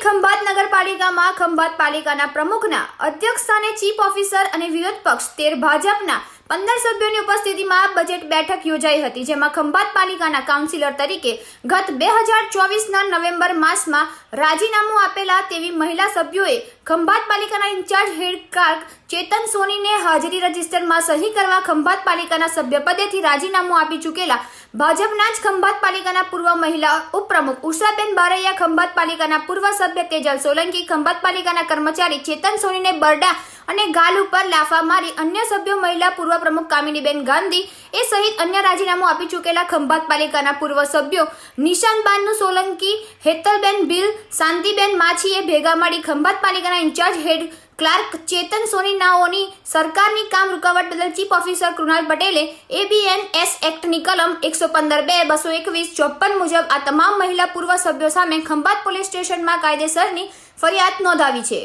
ખંભાત નગરપાલિકામાં ખંભાત પાલિકાના પ્રમુખના અધ્યક્ષસ્થાને ચીફ ઓફિસર અને વિરોધ પક્ષ 13 ભાજપના 15 સભ્યોની ઉપસ્થિતિમાં બજેટ બેઠક યોજાઈ હતી, જેમાં ખંભાત પાલિકાના કાઉન્સિલર તરીકે ગત 2024ના નવેમ્બર માસમાં રાજીનામું આપેલા તેવી મહિલા સભ્યોએ ખંભાત પાલિકાના ઇન્ચાર્જ હેડ ક્લાર્ક ચેતન સોનીને હાજરી રજીસ્ટરમાં સહી કરવા ખંભાત પાલિકાના સભ્યપદેથી રાજીનામું આપી ચૂકેલા ભાજપના જ ખંભાત પાલિકાના પૂર્વ મહિલા ઉપપ્રમુખ ઉષાબેન બારૈયા, ખંભાત પાલિકાના પૂર્વ સભ્ય તેજલ સોલંકી, ખંભાત પાલિકાના કર્મચારી ચેતન સોનીને બરડા અને ગાલ ઉપર લાફા મારી અન્ય સભ્યો મહિલા પૂર્વ પ્રમુખ કામિનીબેન ગાંધી એ સહિત અન્ય રાજીનામું આપી ચૂકેલા ખંભાત પાલિકાના પૂર્વ સભ્યો નિશાનબાનુ સોલંકી, હેતલબેન ભીલ, શાંતિબેન માછીએ ભેગા મળી ખંભાત પાલિકાના ઇન્ચાર્જ હેડ ક્લાર્ક ચેતન સોની નાઓની સરકારની કામ રૂકાવટ બદલ ચીફ ઓફિસર કૃણાલ પટેલે ABNS એક્ટની કલમ 115(2), 221, 54 મુજબ આ તમામ મહિલા પૂર્વ સભ્યો સામે ખંભાત પોલીસ સ્ટેશનમાં કાયદેસરની ફરિયાદ નોંધાવી છે.